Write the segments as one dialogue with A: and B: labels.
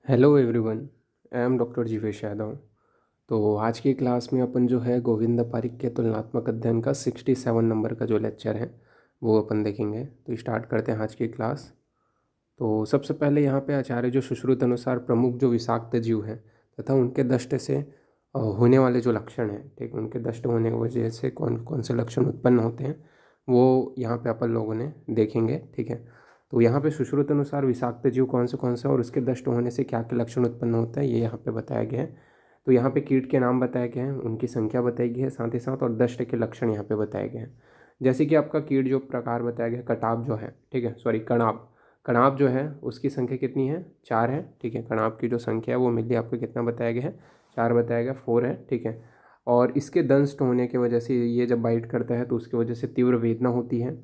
A: Hello everyone. I am doctor Jeevesh Yadav. तो आज की क्लास में अपन जो है गोविंद पारिक के तुलनात्मक अध्ययन का 67 नंबर का जो लेक्चर है वो अपन देखेंगे। तो स्टार्ट करते हैं आज की क्लास। तो सबसे पहले यहाँ पे आचार्य जो सुश्रुत अनुसार प्रमुख जो विषाक्त जीव हैं तथा उनके दष्ट से होने वाले जो लक्षण हैं, ठीक, उनके दष्ट होने की वजह से कौन कौन से लक्षण उत्पन्न होते हैं वो यहाँ पे अपन लोगों ने देखेंगे। ठीक है, तो यहाँ पे सुश्रुत अनुसार विषाक्त जीव कौन से और उसके दष्ट होने से क्या क्या लक्षण उत्पन्न होता है ये यहाँ पे बताया गया है। तो यहाँ पे कीट के नाम बताए गए हैं, उनकी संख्या बताई गई है साथ ही साथ, और दष्ट के लक्षण यहाँ पे बताए गए हैं। जैसे कि आपका कीट जो प्रकार बताया गया कटाप जो है, ठीक है, सॉरी कणाप, कणाप जो है उसकी संख्या कितनी है, 4 है। ठीक है, कणाप की जो संख्या है वो मिली आपको कितना बताया गया है, 4 बताया गया, 4 है। ठीक है, और इसके दंष्ट होने की वजह से ये जब बाइट करता है तो उसकी वजह से तीव्र वेदना होती है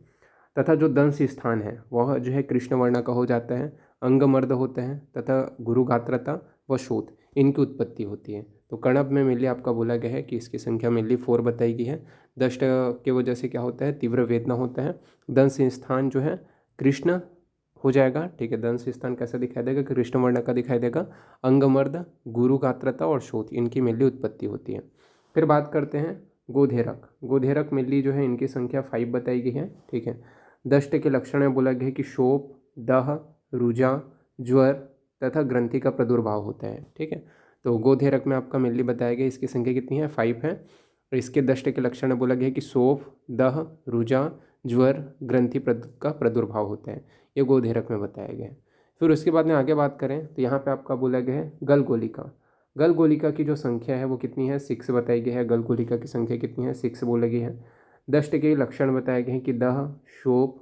A: तथा जो दंश स्थान है वह जो है कृष्ण वर्ण का हो जाता है, अंगमर्द होते हैं तथा गुरुगात्रता व शोथ इनकी उत्पत्ति होती है। तो कणप में मिली आपका बोला गया है कि इसकी संख्या मिली 4 बताई गई है। दष्ट की वजह से क्या होता है, तीव्र वेदना होता है। दंश स्थान जो है कृष्ण हो जाएगा। ठीक है, दंश स्थान कैसा दिखाई देगा, कृष्ण वर्ण का दिखाई देगा। अंगमर्द, गुरुगात्रता और शोथ इनकी मिली उत्पत्ति होती है। फिर बात करते हैं गोधेरक। गोधेरक मिली जो है इनकी संख्या 5 बताई गई है। ठीक है, दष्ट के लक्षण में बोला गया है कि शोप, दह, रुजा, ज्वर तथा ग्रंथि का प्रादुर्भाव होता है। ठीक है, तो गोधेरक में आपका मिली बताया गया, इसकी संख्या कितनी है, 5 है। और इसके दष्ट के लक्षण में बोला गया है कि सोफ, दह, रुजा, ज्वर, ग्रंथि का प्रादुर्भाव होता है। ये गोधेरक में बताया गया है। फिर उसके बाद में आगे बात करें तो यहाँ पे आपका बोला गया है गलगोलिका। गलगोलिका की जो संख्या है वो कितनी है, 6 बताई गई है। गलगोलिका की संख्या कितनी है, 6 बोली गई है। दष्ट के लक्षण बताए गए हैं कि दह, शोप,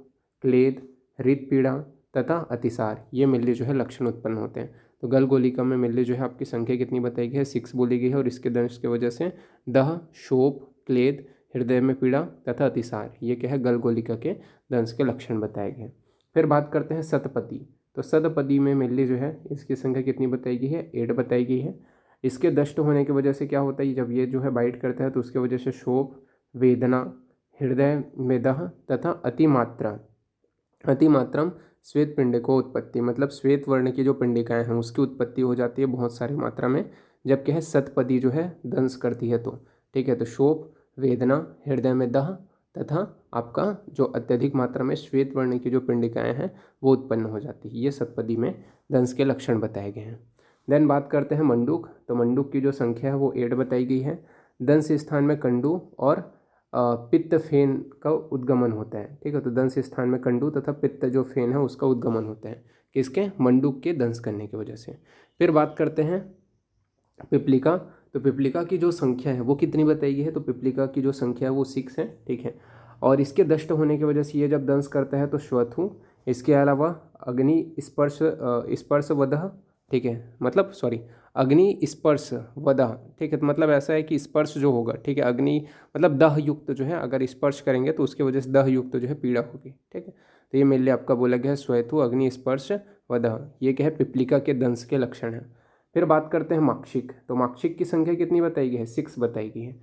A: क्लेद, हृदपीड़ा तथा अतिसार, ये मिलने जो है लक्षण उत्पन्न होते हैं। तो गलगोलिका में मिलने जो है आपकी संख्या कितनी बताई गई है, 6 बोली गई है। और इसके दंश की वजह से दह, शोप, क्लेद, हृदय में पीड़ा तथा अतिसार, ये क्या है, गलगोलिका के दंश के लक्षण बताए गए हैं। फिर बात करते हैं सतपदी। तो सतपदी में मिलने जो है इसकी संख्या कितनी बताई गई है, 8 बताई गई है। इसके दष्ट होने की वजह से क्या होता है, जब ये जो है बाइट करता है तो उसकी वजह से शोक, वेदना, हृदय में दह तथा अतिमात्रम श्वेत पिंड को उत्पत्ति, मतलब श्वेत वर्ण की जो पिंडिकाएं हैं उसकी उत्पत्ति हो जाती है बहुत सारी मात्रा में, जब क्या है सतपदी जो है दंश करती है तो। ठीक है, तो शोक, वेदना, हृदय में दह तथा आपका जो अत्यधिक मात्रा में श्वेत वर्ण की जो पिंडिकाएं हैं वो उत्पन्न हो जाती है। ये सतपदी में दंश के लक्षण बताए गए हैं। देन बात करते हैं मंडूक। तो मंडूक की जो संख्या है वो 8 बताई गई है। दंश स्थान में कंडू और पित्त फेन का उद्गमन होता है। ठीक है, तो दंश स्थान में कंडू तथा पित्त जो फेन है उसका उद्गमन होता है, किसके, मंडूक के दंश करने की वजह से। फिर बात करते हैं पिपलिका। तो पिपलिका की जो संख्या है वो कितनी बताई गई है, तो पिपलिका की जो संख्या है वो 6 है। ठीक है, और इसके दष्ट होने की वजह से ये जब दंश करता है तो श्वथु, इसके अलावा अग्नि स्पर्श स्पर्श वदह, ठीक है, मतलब सॉरी, अग्नि स्पर्श वदह। ठीक है, तो मतलब ऐसा है कि स्पर्श जो होगा, ठीक है, अग्नि मतलब दह युक्त जो है, अगर स्पर्श करेंगे तो उसकी वजह से दह युक्त जो है पीड़ा होगी। ठीक है, तो ये मेनली आपका बोला गया है श्वेथु, अग्नि स्पर्श वदह, ये क्या है, पिपलिका के दंश के लक्षण है। फिर बात करते हैं माक्षिक। तो माक्षिक की संख्या कितनी बताई गई है, 6 बताई गई है।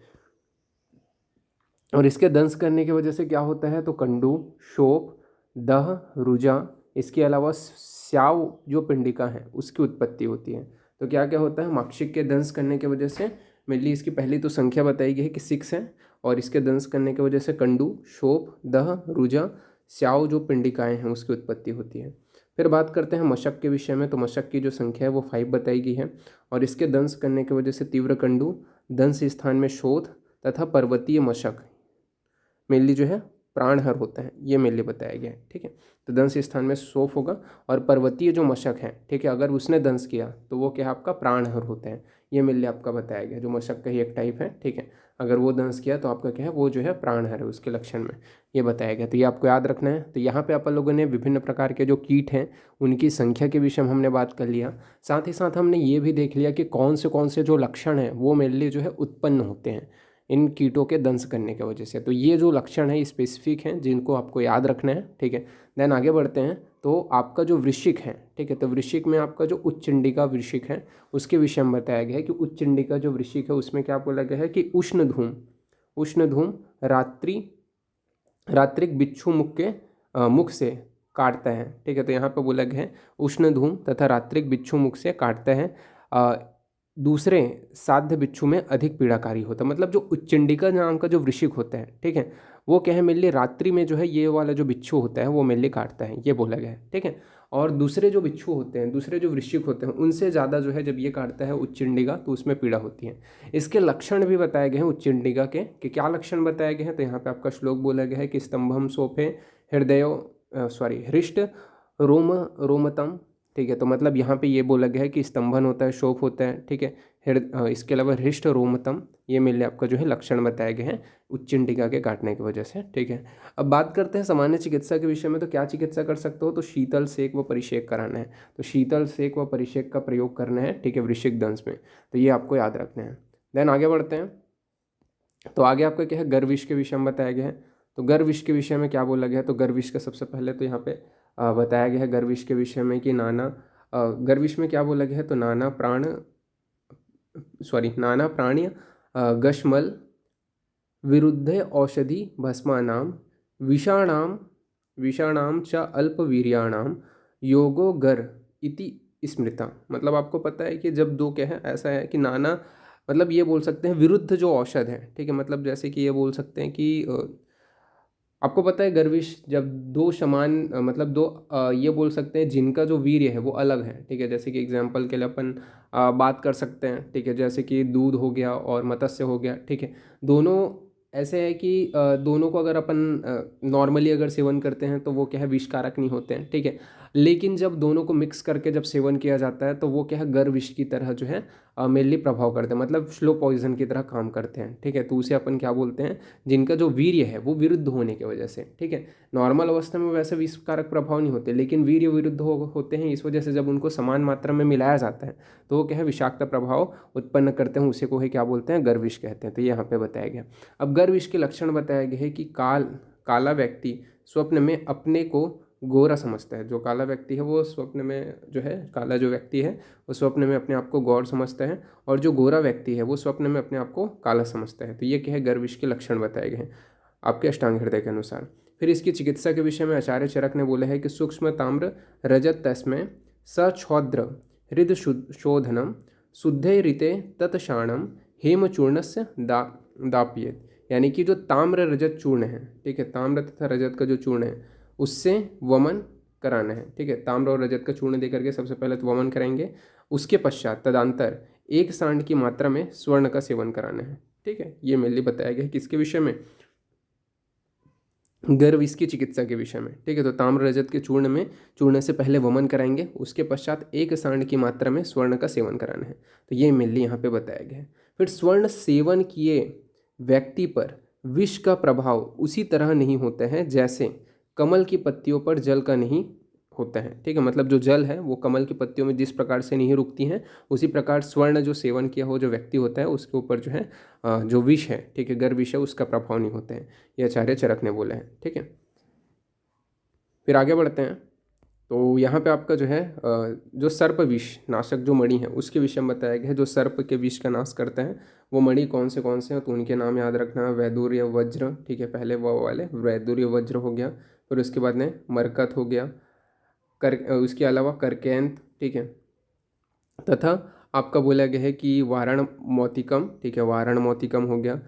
A: और इसके दंश करने की वजह से क्या होता है, तो कंडू, शोक, दह, रुजा, इसके अलावा स्याव जो पिंडिका है उसकी उत्पत्ति होती है। तो क्या क्या होता है, माक्षिक के दंश करने की वजह से मेनली इसकी पहली तो संख्या बताई गई है कि 6 है, और इसके दंश करने की वजह से कंडू, शोप, दह, रुजा, स्याव जो पिंडिकाएं हैं उसकी उत्पत्ति होती है। फिर बात करते हैं मशक के विषय में। तो मशक की जो संख्या है वो 5 बताई गई है, और इसके दंश करने की वजह से तीव्र कंडू, दंश स्थान में शोथ तथा पर्वतीय मशक मेनली जो है प्राणहर होता है, ये मेनली बताया गया है। ठीक है, तो दंश स्थान में सोफ होगा, और पर्वतीय जो मशक है, ठीक है, अगर उसने दंश किया तो वो क्या आपका प्राणहर होते हैं, ये मेनली आपका बताया गया, जो मशक का ही एक टाइप है। ठीक है, अगर वो दंश किया तो आपका क्या है, वो जो है प्राणहर है, उसके लक्षण में ये बताया गया। तो ये आपको याद रखना है। तो यहाँ पे अपन लोगों ने विभिन्न प्रकार के जो कीट हैं उनकी संख्या के विषय में हमने बात कर लिया, साथ ही साथ हमने ये भी देख लिया कि कौन से जो लक्षण हैं वो मेनली जो है उत्पन्न होते हैं इन कीटों के दंश करने की वजह से। तो ये जो लक्षण है स्पेसिफिक हैं जिनको आपको याद रखना है। ठीक है, देन आगे बढ़ते हैं। तो आपका जो वृश्चिक है, ठीक है, तो वृश्चिक में आपका जो उच्चंडिका वृश्चिक है उसके विषय में बताया गया है कि उच्चंडिका जो वृश्चिक है उसमें क्या बोला गया है कि उष्ण धूम रात्रिक बिच्छू मुख के मुख से काटता है, ठीक है। तो यहाँ पे बोला गया है उष्ण धूम तथा रात्रिक बिच्छू मुख से काटते हैं, दूसरे साध्य बिच्छू में अधिक पीड़ाकारी होता है। मतलब जो उच्चंडिका नाम का जो वृश्चिक होता है, ठीक है, वो क्या है मेनली रात्रि में जो है ये वाला जो बिच्छू होता है वो मेनली काटता है, ये बोला गया है, ठीक है। और दूसरे जो बिच्छू होते हैं, दूसरे जो वृश्चिक होते हैं, उनसे ज़्यादा जो है जब ये काटता है उच्चंडिका तो उसमें पीड़ा होती है। इसके लक्षण भी बताए गए हैं उच्चंडिका के, कि क्या लक्षण बताए गए हैं। तो यहाँ पे आपका श्लोक बोला गया है कि स्तंभम सोफे हृष्ट रोम रोमतम, ठीक है। तो मतलब यहाँ पे ये बोला गया है कि स्तंभन होता है, शोफ होता है, ठीक है। इसके अलावा हृष्ट रोमतम, ये मेनली आपका जो है लक्षण बताए गए हैं उच्चंडिका के काटने की वजह से, ठीक है। अब बात करते हैं सामान्य चिकित्सा के विषय में। तो क्या चिकित्सा कर सकते हो, तो शीतल सेक व परिषेक कराना है। तो शीतल सेक व परिषेक का प्रयोग करना है, ठीक है, वृश्चिक दंश में। तो ये आपको याद रखना है। देन आगे बढ़ते हैं। तो आगे आपका क्या है, गर्विश के विषय में बताया गया है। तो गर्विश के विषय में क्या बोला गया है, तो गर्विश का सबसे पहले तो यहाँ पे बताया गया है गर्विश के विषय में कि गर्विश में क्या बोला गया है, तो नाना प्राण्य गश्मल विरुद्धे औषधि भस्मानाम विषाणाम विषाणाम च अल्पवीर्याणाम योगो गर इति स्मृता। मतलब आपको पता है कि जब दो क्या है, ऐसा है कि नाना मतलब ये बोल सकते हैं विरुद्ध जो औषध है, ठीक है। मतलब जैसे कि ये बोल सकते हैं कि आपको पता है गर्विश जब दो समान मतलब दो ये बोल सकते हैं जिनका जो वीर्य है वो अलग है, ठीक है। जैसे कि एग्जाम्पल के लिए अपन बात कर सकते हैं, ठीक है, जैसे कि दूध हो गया और मत्स्य हो गया, ठीक है। दोनों ऐसे है कि दोनों को अगर अपन नॉर्मली अगर सेवन करते हैं तो वो क्या है विषकारक नहीं होते हैं, ठीक है। लेकिन जब दोनों को मिक्स करके जब सेवन किया जाता है तो वो क्या है गर्विश की तरह जो है मेनली प्रभाव करते हैं, मतलब स्लो पॉइजन की तरह काम करते हैं, ठीक है। तो उसे अपन क्या बोलते हैं, जिनका जो वीर्य है वो विरुद्ध होने की वजह से, ठीक है। नॉर्मल अवस्था में वैसे विषकारक प्रभाव नहीं होते, लेकिन वीर्य विरुद्ध होते हैं, इस वजह से जब उनको समान मात्रा में मिलाया जाता है तो वो क्या है विषाक्त प्रभाव उत्पन्न करते हैं, उसे को है क्या बोलते हैं, गर्विश कहते हैं। तो ये यहाँ पे बताया गया। अब गर्विश के लक्षण बताए गए हैं कि काला व्यक्ति स्वप्न में अपने को गोरा समझता है। जो काला व्यक्ति है वो स्वप्न में जो है, काला जो व्यक्ति है वो स्वप्न में अपने आप को गौर समझता है, और जो गोरा व्यक्ति है वो स्वप्न में अपने आप को काला समझता है। तो ये क्या है गर्विश के लक्षण बताए गए हैं आपके अष्टांग हृदय के अनुसार। फिर इसकी चिकित्सा के विषय में आचार्य चरक ने बोला है कि सूक्ष्म ताम्र रजत तस्मय सछौद्र हृद शोधनम शुद्धे रीते तत्षाणम हेमचूर्ण से दाप्येत। यानी कि जो ताम्र रजत चूर्ण है, ठीक है, ताम्र तथा रजत का जो चूर्ण है उससे वमन कराना है, ठीक है। ताम्र और रजत का चूर्ण देकर के सबसे पहले तो वमन कराएंगे, उसके पश्चात तदंतर 1 सांड की मात्रा में स्वर्ण का सेवन कराना है, ठीक है। ये मेनली बताया गया है किसके विषय में, गर्विश की चिकित्सा के विषय में, ठीक है। तो ताम्र रजत के चूर्ण से पहले वमन कराएंगे, उसके पश्चात 1 सांड की मात्रा में स्वर्ण का सेवन कराना है। तो ये मेनली यहाँ पे बताया गया है। फिर स्वर्ण सेवन किए व्यक्ति पर विष का प्रभाव उसी तरह नहीं होता है जैसे कमल की पत्तियों पर जल का नहीं होता है, ठीक है। मतलब जो जल है वो कमल की पत्तियों में जिस प्रकार से नहीं रुकती हैं, उसी प्रकार स्वर्ण जो सेवन किया हो जो व्यक्ति होता है उसके ऊपर जो है जो विष है, ठीक है, गर्विष है, उसका प्रभाव नहीं होता है। ये आचार्य चरक ने बोला है, ठीक है। फिर आगे बढ़ते हैं। तो यहाँ पे आपका जो है जो सर्प विष नाशक जो मणि है उसके विषय में बताया गया है। जो सर्प के विष का नाश करते हैं वो मणि कौन से हैं, तो उनके नाम याद रखना, वैदुर्य वज्र, ठीक है, पहले वो वाले वैदुर्य वज्र हो गया, फिर उसके बाद में मरकत हो गया, उसके अलावा करकेंत, ठीक है, तथा आपका बोला गया है कि वारण मोतिकम, ठीक है, वारण मोतिकम हो गया,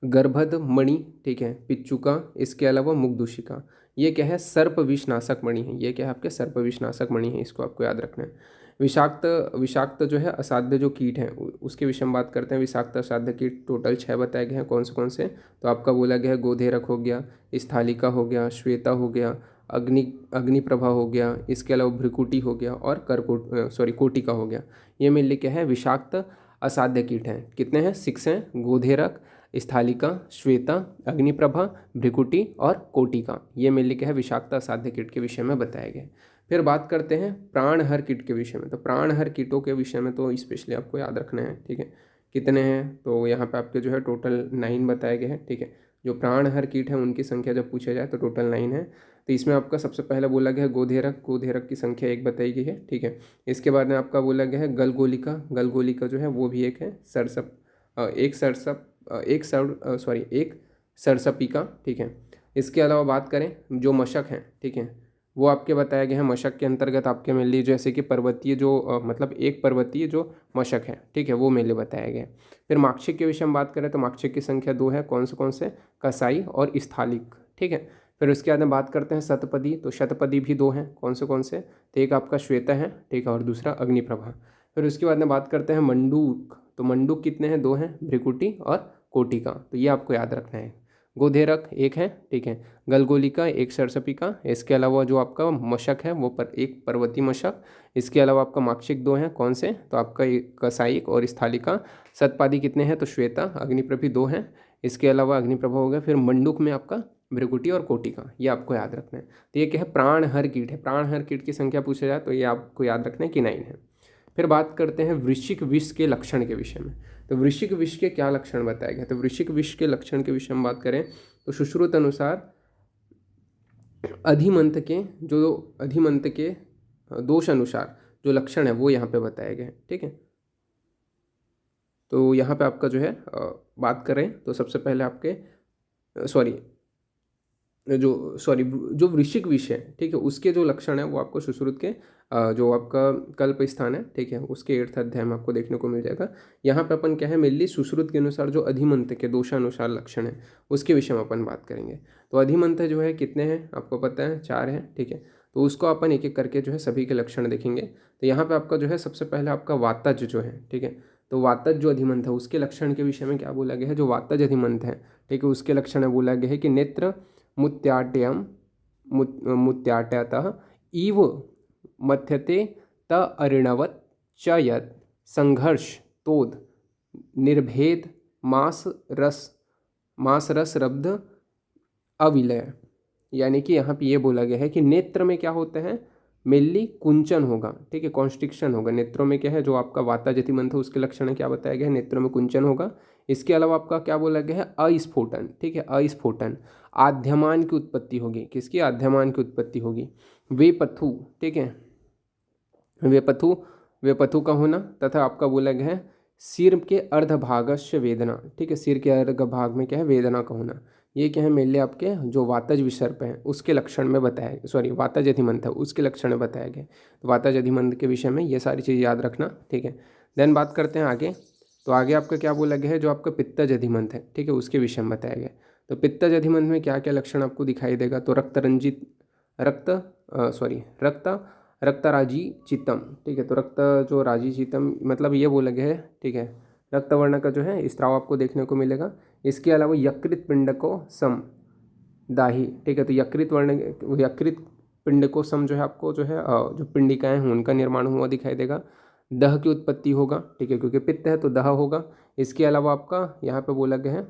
A: गर्भध मणि, ठीक है, पिच्चुका, इसके अलावा मुगदूषिका। ये क्या है, सर्प विषनाशक मणि है। ये क्या है आपके सर्प विषनाशक मणि है, इसको आपको याद रखना है। विषाक्त विषाक्त जो है असाध्य जो कीट हैं उसके विषय में बात करते हैं। विषाक्त असाध्य कीट टोटल 6 बताए गए हैं, कौन से। तो आपका बोला गया है गोधेरक हो गया, स्थालिका हो गया, श्वेता हो गया, अग्निप्रभा हो गया, इसके अलावा भ्रिकुटी हो गया, और कोटिका हो गया। ये मेनली क्या है विषाक्त असाध्य कीट हैं। कितने हैं, 6 हैं, गोधेरक, स्थालिका, श्वेता, अग्निप्रभा, भ्रिकुटी और कोटिका। ये मेनली क्या है विषाक्त असाध्य कीट के विषय में बताया गया। फिर बात करते हैं प्राणहर कीट के विषय में। तो प्राणहर कीटों के विषय में तो स्पेशली आपको याद रखना है, ठीक है। कितने हैं, तो यहाँ पे आपके जो है टोटल 9 बताए गए हैं, ठीक है। जो प्राणहर कीट हैं उनकी संख्या जब पूछा जाए तो टोटल 9 है। तो इसमें आपका सबसे पहले बोला गया है गोधेरक की संख्या 1 बताई गई है, ठीक है। इसके बाद में आपका बोला गया है गलगोलिका जो है वो भी एक है, एक सरसपिका, ठीक है। इसके अलावा बात करें जो मशक हैं, ठीक है, वो आपके बताया गया है मशक के अंतर्गत आपके मेनली जैसे कि पर्वतीय जो मतलब एक पर्वतीय जो मशक है, ठीक है, वो मेनली बताया गया है। फिर माक्षिक के विषय में बात करें तो माक्षिक की संख्या 2 है, कौन से कसाई और स्थालिक, ठीक है। फिर उसके बाद में बात करते हैं शतपदी, तो शतपदी भी 2 हैं, कौन से तो एक आपका श्वेता है, ठीक है, और दूसरा अग्निप्रभा। फिर उसके बाद में बात करते हैं मंडूक, तो मंडूक कितने हैं, 2 हैं, भ्रिकुटी और कोटिका, तो ये आपको याद रखना है। गोधेरक 1 है, ठीक है। गलगोलिका 1 सरसपिका, इसके अलावा जो आपका मशक है वो एक पर्वतीय मशक। इसके अलावा आपका माक्षिक 2 हैं, कौन से, तो आपका एक कसाइक और स्थालिका। शतपादी कितने हैं, तो श्वेता, अग्निप्रभी 2 हैं, इसके अलावा अग्निप्रभा हो गया। फिर मंडूक में आपका भ्रिकुटी और कोटिका, ये आपको याद रखना है। तो ये क्या है, प्राणहर कीट है, प्राणहर कीट की संख्या पूछा जाए तो ये आपको याद रखना है कि 9 है। फिर बात करते हैं वृश्चिक विष के लक्षण के विषय में, तो वृश्चिक विष के क्या लक्षण बताए गए, तो वृश्चिक विष के लक्षण के विषय में बात करें तो सुश्रुत अनुसार अधिमंत के दोष अनुसार जो लक्षण है वो यहाँ पे बताए गए हैं, ठीक है। तो यहाँ पे आपका जो है बात करें तो सबसे पहले आपके जो वृश्चिक विष है, ठीक है, उसके जो लक्षण है वो आपको सुश्रुत के जो आपका कल्प स्थान है, ठीक है, उसके 8th अध्याय में आपको देखने को मिल जाएगा। यहाँ पे अपन क्या है, मेनली सुश्रुत के अनुसार जो अधिमंत के दोषानुसार लक्षण है उसके विषय में अपन बात करेंगे। तो अधिमंत जो है कितने हैं आपको पता है, 4 है, ठीक है। तो उसको अपन एक एक करके जो है सभी के लक्षण देखेंगे। तो यहाँ पे आपका जो है सबसे पहले आपका वातज जो है, ठीक है, तो वातज जो अधिमंत है उसके लक्षण के विषय में क्या बोला गया है, जो वातज अधिमंत है, ठीक है, उसके लक्षण है बोला गया है कि नेत्र मुत्याट्यम मुत्याट्यतः इव मथ्यते त अरिणवत च यत् संघर्ष तोद निर्भेद मास रस रब्ध अविलय। यानी कि यहाँ पे ये बोला गया है कि नेत्र में क्या होते हैं, मेनली कुंचन होगा, ठीक है, कॉन्स्ट्रिक्शन होगा। नेत्रों में क्या है, जो आपका वाताजतिमंथ है उसके लक्षण क्या बताया गया है, नेत्रों में कुंचन होगा। इसके अलावा आपका क्या बोला गया है, अस्फोटन, ठीक है, अस्फोटन। आद्यमान की उत्पत्ति होगी, किसकी, आद्यमान की उत्पत्ति होगी। वेपथु, ठीक है, वेपथु का होना, तथा आपका बोला गया है सिर के अर्धभागस्य वेदना, ठीक है, सिर के अर्ध भाग में क्या है, वेदना का होना। ये क्या है, मेनली आपके जो वातज विसर्प है उसके लक्षण में बताया, वातज अधिमंथ है उसके लक्षण में बताया गया। तो वातज अधिमंथ के विषय में ये सारी चीज़ याद रखना, ठीक है। देन बात करते हैं आगे, तो आगे आपका क्या बोला गया है, जो आपका पित्तज अधिमंथ है, ठीक है, उसके विषय में बताया गया। तो पित्तज अधिमंथ में क्या क्या लक्षण आपको दिखाई देगा, तो रक्तराजी चित्तम, ठीक है, तो रक्त जो राजी चित्तम मतलब ये बोला गया है, ठीक है, रक्त वर्ण का जो है स्त्राव आपको देखने को मिलेगा। इसके अलावा यकृत पिंड को सम दाही, ठीक है, तो यकृत पिंड को सम जो है आपको जो है जो पिंडिकाएं हैं उनका निर्माण हुआ दिखाई देगा। दह की उत्पत्ति होगा, ठीक है, क्योंकि पित्त है तो दह होगा। इसके अलावा आपका यहाँ पे बोला गया है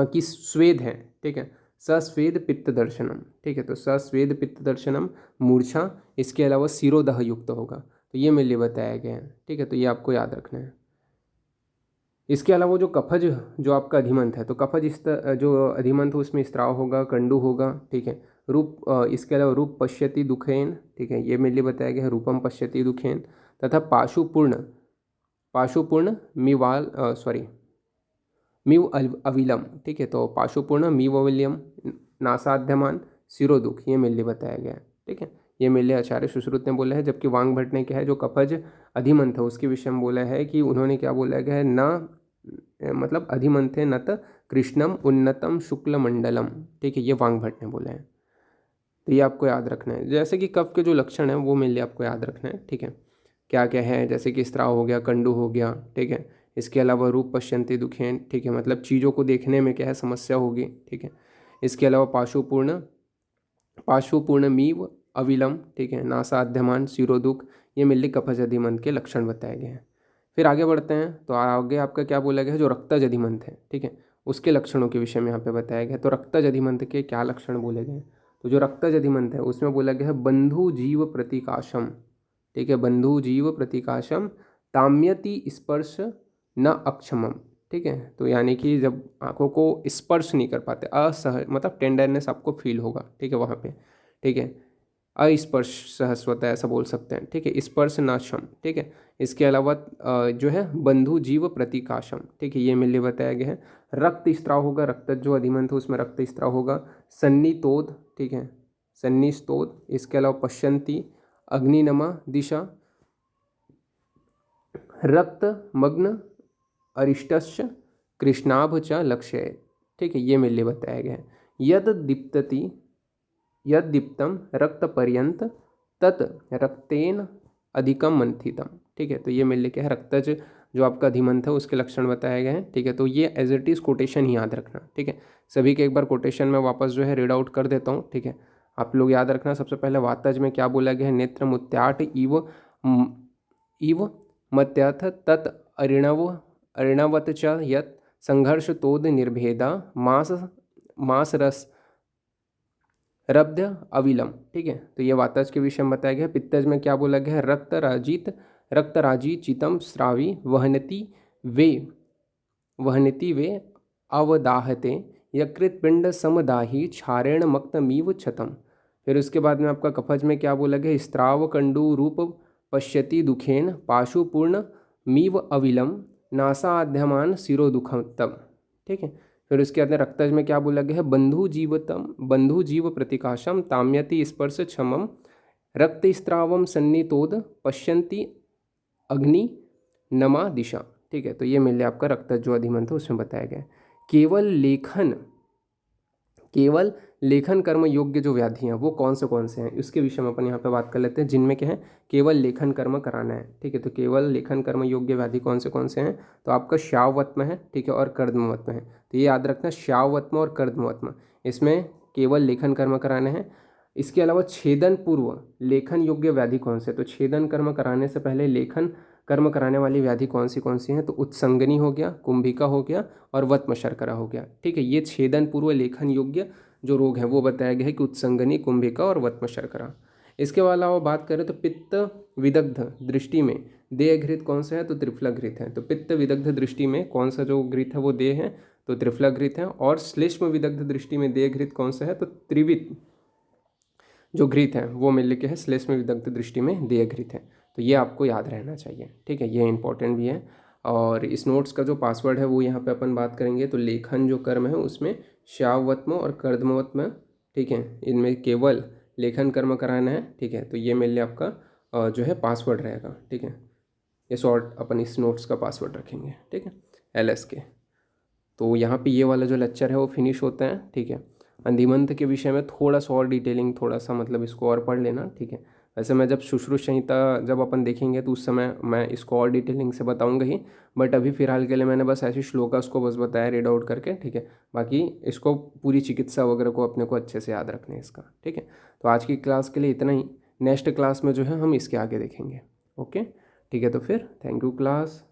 A: कि स्वेद है, ठीक है, सस्वेद पित्त दर्शनम, ठीक है, तो सस्वेद पित्त दर्शनम मूर्छा। इसके अलावा सिरोदह युक्त होगा, तो ये मेरे लिए बताया गया है, ठीक है, तो ये आपको याद रखना है। इसके अलावा जो कफज जो आपका अधिमंथ है, तो कफज जो अधिमंथ है उसमें स्त्राव होगा, कंडू होगा, ठीक है। इसके अलावा रूप पश्यति दुखेन, ठीक है, ये मेरे लिए बताया गया है, रूपम पश्यति दुखेन। तथा पाशुपूर्ण मीव अविलम, ठीक है, तो पाशुपूर्ण मीव अविलियम नासाध्यमान सिरोदुख, ये मेरे लिए बताया गया है, ठीक है, ये मेरे लिए आचार्य सुश्रुत ने बोला है। जबकि वांग भट्ट ने क्या है, जो कफज अधिमंथ है उसके विषय में बोला है कि उन्होंने क्या बोला गया है, न मतलब अधिमंथे नत कृष्णम उन्नतम शुक्ल मंडलम, ठीक है, ये वांग भट्ट ने बोला है। तो ये आपको याद रखना है। जैसे कि कफ के जो लक्षण हैं वो मेरे लिए आपको याद रखना है, ठीक है, क्या क्या है, जैसे कि स्त्राव हो गया, कंडू हो गया, ठीक है। इसके अलावा रूप पश्यन्ति दुखेन, ठीक है, मतलब चीज़ों को देखने में क्या है समस्या होगी, ठीक है। इसके अलावा पाशुपूर्ण मीव अविलम, ठीक है, नासाध्यमान सिरोदुख, ये मेरे लिए कफज अधिमंथ के लक्षण बताए गए हैं। फिर आगे बढ़ते हैं, तो आगे आपका क्या बोला गया है, जो रक्तज अधिमंथ है, ठीक है, उसके लक्षणों के विषय में यहाँ पे बताया गया है। तो रक्तज अधिमंथ के क्या लक्षण बोले गए हैं, तो जो रक्तज अधिमंथ है उसमें बोला गया है बंधु जीव प्रतीकाशम, ठीक है, बंधु जीव प्रतीकाशम ताम्यति स्पर्श न अक्षमम, ठीक है, तो यानी कि जब आँखों को स्पर्श नहीं कर पाते, असह मतलब टेंडरनेस आपको फील होगा, ठीक है, वहाँ पे, ठीक है, अस्पर्श सहस्वता ऐसा बोल सकते हैं, ठीक है, स्पर्श नाशम, ठीक है। इसके अलावा जो है बंधु जीव प्रतीकाशम, ठीक है, ये मेरे लिए बताया गया है। रक्त स्त्राव होगा, रक्त जो अधिमंथ है उसमें रक्त स्त्राव होगा। सन्नितोद, ठीक है, सन्निस्तोद, इसके अलावा पश्यन्ति, अग्निनमा दिशा, रक्तमग्न, अरिष्टश्च, कृष्णाभ च लक्ष्येत। ठीक है, ये मेरे लिए बताया गया है। यद दीप्तति, यद दीप्तम रक्तपर्यंत तत् रक्तेन अधिकम मंथितम। ठीक है, तो ये मेरे लिए क्या है, रक्तज जो आपका अधिमंथ है उसके लक्षण बताए गए हैं। ठीक है, तो ये एज इट इज़ कोटेशन ही याद रखना। ठीक है, सभी के एक बार कोटेशन में वापस जो है रीड आउट कर देता हूँ। ठीक है, आप लोग याद रखना। सबसे पहले वातज में क्या बोला गया है, नेत्र मुत्याट इव मत्यथ तत् अरिणवत च यत् संघर्ष तोद निर्भेदा मास रस रब्ध अविलम। ठीक है, तो ये वातज के विषय में बताया गया है। पित्तज में क्या बोला गया है, रक्तराजी चितम श्रावी वहनति वे अवदाहते यकृत पिंड समदाही क्षारेण मक्तमीव क्षतम। फिर उसके बाद में आपका कफज में क्या बोला गया, स्त्राव कंडू रूप पश्यति दुखेन पाशुपूर्ण मीव अविलम नासाध्यमान सिरो दुखम तब। ठीक है, फिर उसके बाद रक्तज में क्या बोला गया है, बंधु जीव प्रतिकाशम ताम्यति स्पर्श क्षमम रक्तस्त्रावम सन्नितोद पश्यन्ति अग्नि नमा दिशा। ठीक है, तो ये मिल आपका रक्तज जो अधिमंथ है उसमें बताया गया है। केवल लेखन कर्म योग्य जो व्याधि हैं वो कौन से हैं, इसके विषय में अपन यहाँ पे बात कर लेते हैं, जिनमें क्या है केवल लेखन कर्म कराना है। ठीक है, तो केवल लेखन कर्म योग्य व्याधि कौन से हैं, तो आपका श्यावत्म है। ठीक है, और कर्दमवत्म है। तो ये याद रखना, श्यावत्म और कर्दमवत्म, इसमें केवल लेखन कर्म कराने हैं। इसके अलावा छेदन पूर्व लेखन योग्य व्याधि कौन से, तो छेदन कर्म कराने से पहले लेखन कर्म कराने वाली व्याधि कौन सी हैं, तो उत्संगनी हो गया, कुंभिका हो गया और वत्म शर्करा हो गया। ठीक है, ये छेदन पूर्व लेखन योग्य जो रोग है वो बताया गया है कि उत्संगनी, कुंभिका और वत्म शर्करा। इसके अलावा बात करें तो पित्त विदग्ध दृष्टि में देह घृत कौन सा है, तो त्रिफला घृत है। तो पित्त विदग्ध दृष्टि में कौन सा जो घृत है वो देह है, तो त्रिफला घृत है। और श्लेष्म विदग्ध दृष्टि में देह घृत कौन सा है, तो त्रिवित जो घृत है वो मिल के है श्लेष्म विदग्ध दृष्टि में देह घृत है। तो ये आपको याद रहना चाहिए। ठीक है, ये इंपॉर्टेंट भी है। और इस नोट्स का जो पासवर्ड है वो यहाँ पे अपन बात करेंगे। तो लेखन जो कर्म है उसमें श्यावत्म और कर्दमवत्म, ठीक है, इनमें केवल लेखन कर्म कराना है। ठीक है, तो ये मेरे लिए आपका जो है पासवर्ड रहेगा। ठीक है, ये शॉर्ट अपन इस नोट्स का पासवर्ड रखेंगे। ठीक है, LS के। तो यहाँ पे ये वाला जो लेक्चर है वो फिनिश होता है। ठीक है, अधिमंथ के विषय में थोड़ा सा और डिटेलिंग, थोड़ा सा मतलब इसको और पढ़ लेना। ठीक है, वैसे मैं जब शुश्रूष संहिता जब अपन देखेंगे तो उस समय मैं इसको और डिटेलिंग से बताऊंगा ही, बट अभी फिलहाल के लिए मैंने बस ऐसी श्लोकास को बस बताया रीड आउट करके। ठीक है, बाकी इसको पूरी चिकित्सा वगैरह को अपने को अच्छे से याद रखना है इसका। ठीक है, तो आज की क्लास के लिए इतना ही। नेक्स्ट क्लास में जो है हम इसके आगे देखेंगे। ओके, ठीक है, तो फिर थैंक यू क्लास।